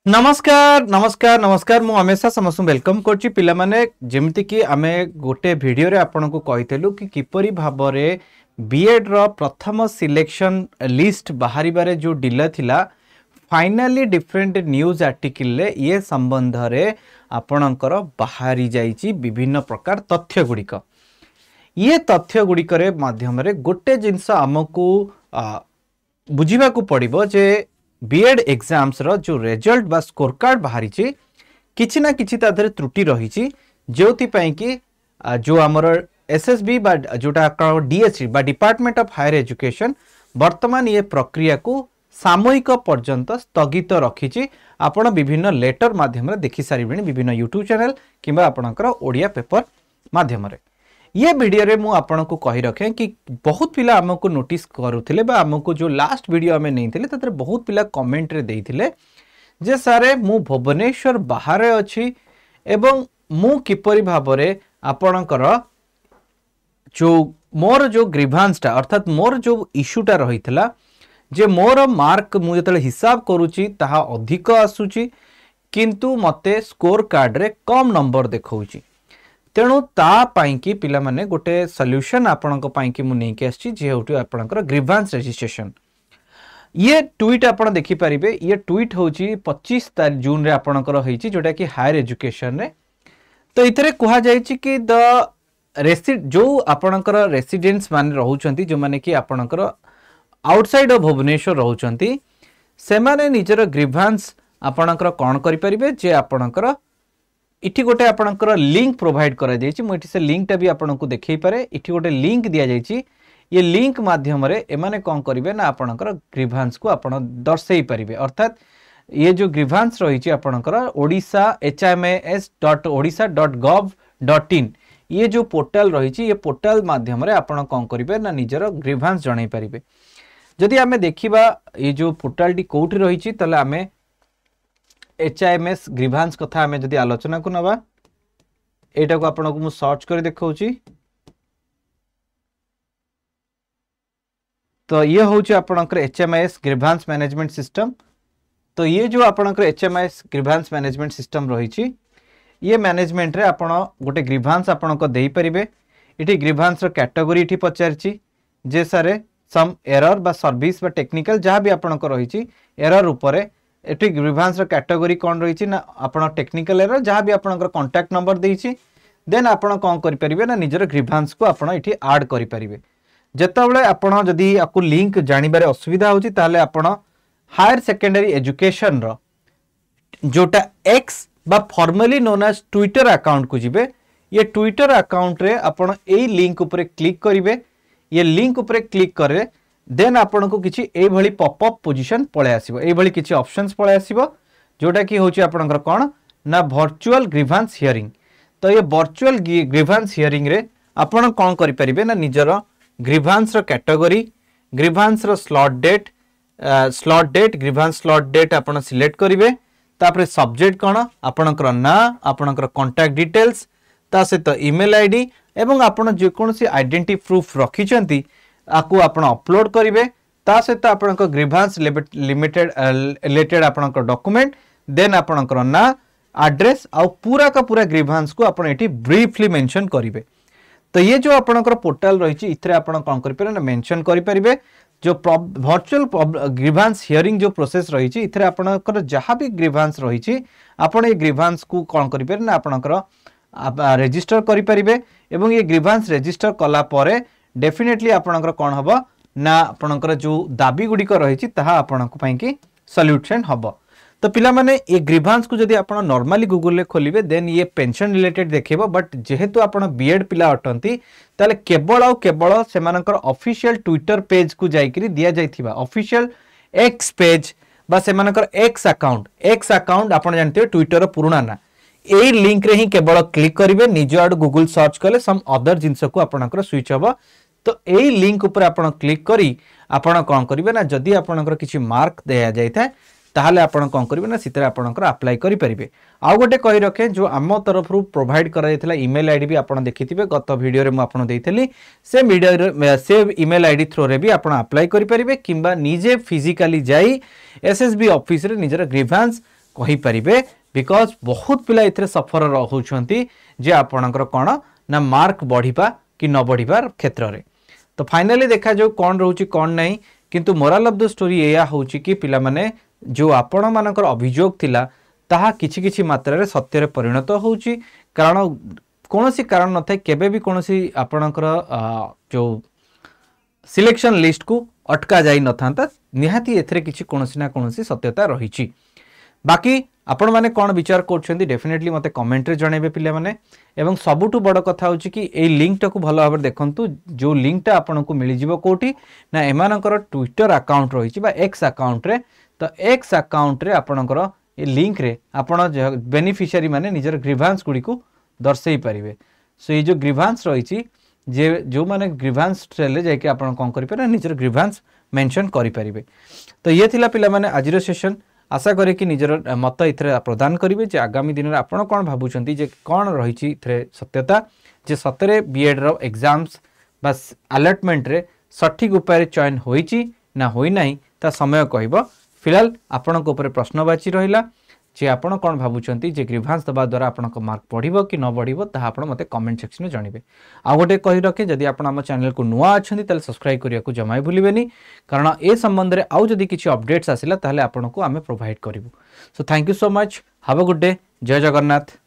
नमस्कार नमस्कार नमस्कार मु हमेशा समस्त वेलकम करछि पिला माने जेमति कि आमे गोटे वीडियो रे आपन को कहितलु कि किपरि भाबरे बीएड रो प्रथम सिलेक्शन लिस्ट बाहरी बारे जो डिले थिला फाइनली डिफरेंट न्यूज आर्टिकल ले ये संबंध रे आपणकर बाहरी जाईची विभिन्न प्रकार तथ्य गुड़िक ये तथ्य गुड़िक रे माध्यम रे गोटे जिंस हमकु बुझीबा को पड़िबो जे बीएड एग्जाम्स रो जो रिजल्ट बा स्कोर कार्ड बाहरी छि किछि ना किछि तादरे त्रुटि रही छि जोथि पई कि जो हमर एसएसबी बा जोटा डीएचई बा डिपार्टमेंट ऑफ हायर एजुकेशन वर्तमान ये प्रक्रिया को सामयिक पर्यंत स्थगित रखी छि आपण विभिन्न लेटर माध्यम रे देखि सारिबेनी विभिन्न यूट्यूब चैनल किबा आपणकर ओडिया पेपर माध्यम रे ये वीडियो रे मु आपन को कहि रखे कि बहुत पिला हमको नोटिस करूथिले बा हमको जो लास्ट वीडियो हमें नैथिले ततरे बहुत पिला कमेंट रे देइथिले जे सारे मु भुवनेश्वर बाहर अछि एवं मु किपरि भाबरे आपणकर जो मोर जो ग्रीवांसटा अर्थात मोर जो इश्यूटा रहितला जे मोर मार्क मु जतले हिसाब करूची ताहा अधिक आसुची किंतु मते स्कोर कार्ड रे कम नंबर देखौची तेणु ता पाई कि पिला माने गोटे सॉल्यूशन आपन को पाई कि मु नै के आछि जे होटु आपनकर ग्रीवांस रजिस्ट्रेशन ये ट्वीट आपन देखि परिबे ये ट्वीट होची 25 जून रे आपनकर होईची जोटा कि हायर एजुकेशन रे तो इथरे कुहा जाईची कि द जो आपनकर रेसिडेंट्स मान रहउचंती जो माने कि आपनकर आउटसाइड ऑफ भुवनेश्वर रहउचंती से माने निजर ग्रीवांस आपनकर कोन करि परिबे जे आपनकर इठी गोटे आपनकर लिंक प्रोवाइड करा जायछि मु इठी से लिंक टा भी आपनको देखै पारे इठी गोटे लिंक दिया जायछि ये लिंक माध्यम रे एमाने कोन करिवे ना आपनकर ग्रीवांस को आपण दर्शै परिबे अर्थात ये जो ग्रीवांस रहिछि आपनकर ओडिसा hms.odisha.gov.in ये जो पोर्टल रहिछि ये पोर्टल माध्यम रे आपण कोन करिवे ना निजर ग्रीवांस जणै परिबे जदि हमें देखिबा ये जो पोर्टल टी कोठी रहिछि तले हमें HIMS ग्रीवांस कथा हमें जदि आलोचना को नबा एटा को आपन को मु सर्च कर देखौची तो ये होची आपनकर HMIS ग्रीवांस मैनेजमेंट सिस्टम तो ये जो आपनकर HMIS ग्रीवांस मैनेजमेंट सिस्टम रहिछि ये मैनेजमेंट रे आपण गोटे ग्रीवांस आपन को देई परिबे इठी ग्रीवांस रो कैटेगरी इठी पचारछि जे सारे सम एरर बा सर्विस बा टेक्निकल जहां भी आपन को रहिछि एरर ऊपर एटी ग्रीवांस रो कैटेगरी कोन रहिछि ना आपण टेक्निकल एरर जहां भी आपनकर कांटेक्ट नंबर देइछि देन आपण कोन करि परिबे ना निजर ग्रीवांस को आपण इठी ऐड करि परिबे जेतबळे आपण जदी आपको लिंक जानि बारे असुविधा होछि ताले आपण हायर सेकेंडरी एजुकेशन रो जोटा एक्स बा formerly known as Twitter account को जिबे ये ट्विटर अकाउंट रे आपण एई लिंक ऊपर क्लिक करिवे ये लिंक ऊपर क्लिक करे देन आपन को किछि ए भली पॉपअप पोजीशन पळे आसीबो ए भली किछि ऑप्शंस पळे आसीबो जोटा कि होछि आपनकर कोन ना वर्चुअल ग्रीवांस हियरिंग तो ये वर्चुअल ग्रीवांस हियरिंग रे आपन कोन करि परिबे ना निजर ग्रीवांस रो कैटेगरी ग्रीवांस रो slot date grievance slot date आपन सिलेक्ट करिवे तापर सब्जेक्ट कोन आपनकर ना आपनकर कांटेक्ट डिटेल्स ता सहित ईमेल आईडी एवं आपन जे कोनसी आइडेंटिटी प्रूफ रखिचंती आकु आपण अपलोड करिवे ता सहित आपनक ग्रीवांस लिमिटेड रिलेटेड आपनक डॉक्यूमेंट देन आपनक ना एड्रेस आ पूरा का पूरा ग्रीवांस को आपण एठी ब्रीफली मेंशन करिवे तो ये जो आपनकर पोर्टल रहिछि इथरे आपण कोन करि परबे ना मेंशन करि परिबे जो वर्चुअल ग्रीवांस हियरिंग जो प्रोसेस रहिछि इथरे आपनकर जहां भी ग्रीवांस रहिछि आपण ए ग्रीवांस को कोन करि परबे ना आपनकर रजिस्टर करि परिबे एवं ये ग्रीवांस रजिस्टर कला परे डेफिनेटली आपनकर कोन हबो ना आपनकर जो दाबी गुडी को रहिछि ताहा आपनको पई कि सॉल्यूशन हबो तो पिला माने ये ग्रीवांस को जदी आपण नॉर्मली गूगल ले खोलिबे देन ये पेंशन रिलेटेड देखिबो बट जेहेतु आपण बीएड पिला अटंती ताले केवल सेमानकर ऑफिशियल ट्विटर पेज को जाईकरी दिया जाईथिबा ऑफिशियल एक्स पेज बा सेमानकर एक्स अकाउंट आपण जानते ट्विटर रो पुराना ना ए लिंक रे ही केवल क्लिक करिवे निज आड गूगल सर्च कले सम अदर जिंस को आपनकर स्विच हबो तो ए लिंक ऊपर आपण क्लिक करी आपण कोन करिवे ना जदी आपनकर किछि मार्क देया जायथा ताहले आपण कोन करिवे ना सितरे आपनकर अप्लाई करि परिबे आ गोटे कहि रखे जो आम तरफ रु प्रोवाइड करा जायथला ईमेल आईडी भी आपण देखिथिबे गत वीडियो रे मु आपण देइथली से वीडियो रे से ईमेल आईडी थ्रू रे भी आपण अप्लाई करि परिबे किबा निजे फिजिकली जाई एसएसबी ऑफिस रे निजर ग्रीवांस कहि परिबे बिकॉज बहुत पिला इथरे सफर रहउछंती जे आपणकर कोन ना मार्क बढ़िबा कि न बढ़िबार क्षेत्र रे। तो फाइनली देखा जो कौन रोची कौन नहीं किंतु मोरल ऑफ द स्टोरी एया होची कि पिला माने जो आपण मानकर अभियोग थिला ताहा किछि किछि मात्रा रे सत्य रे परिणत होची कारण कोनोसी कारण न थाए केबे भी कोनोसी आपणकर जो सिलेक्शन लिस्ट को अटका जाई न थांता निहाती एथरे किछि कोनोसी ना कोनोसी सत्यता रहिछि। बाकी आपण माने कोन विचार करछंती डेफिनेटली मते कमेंट रे जणेबे पिले माने एवं सबुटु बड़ कथा होची कि ए लिंक टाको भलो भाबे देखंतु जो लिंक टा आपन को मिली जिवो कोठी ना एमानकर ट्विटर अकाउंट रहिछि बा एक्स अकाउंट रे। तो एक्स अकाउंट रे आपनकर ए लिंक रे आपण बेनिफिशियरी माने निजर ग्रीवांस गुडी को दर्शई परिबे। सो ये जो ग्रीवांस रहिछि जे जो माने ग्रीवांस ट्रेले जाय कि आपण कोन करि पारे निजर ग्रीवांस मेंशन करि परिबे। तो ये थिला पिला माने आजिरो सेशन आशा करे कि निजर मत इथरे प्रदान करिवे जे आगामी दिन रे आपण कोन भाबुचंती जे कोन रहिछि इथरे सत्यता जे सतरे बीएड रो एग्जाम्स बस अलॉटमेंट रे सठिक उपाय चयन होईछि ना होई नाही ता समय कहबो। फिलहाल आपण को ऊपर प्रश्नवाची रहिला जे आपण कोन भाबुचंती जे ग्रीवांस दबा द्वारा आपण को मार्क बढ़िबो कि न बढ़िबो ता आपण मते कमेंट सेक्शन में जणिबे। आ गोटे कहि रखे जदि आपण हम चैनल को नुआ अछंती तले सब्सक्राइब करिया को जमाई भूलिबेनी कारण ए संबंध रे आउ जदि किछि अपडेट्स आसिला ताले आपण को आमे प्रोवाइड करिवु। So thank you so much, have a good day, जय जगन्नाथ।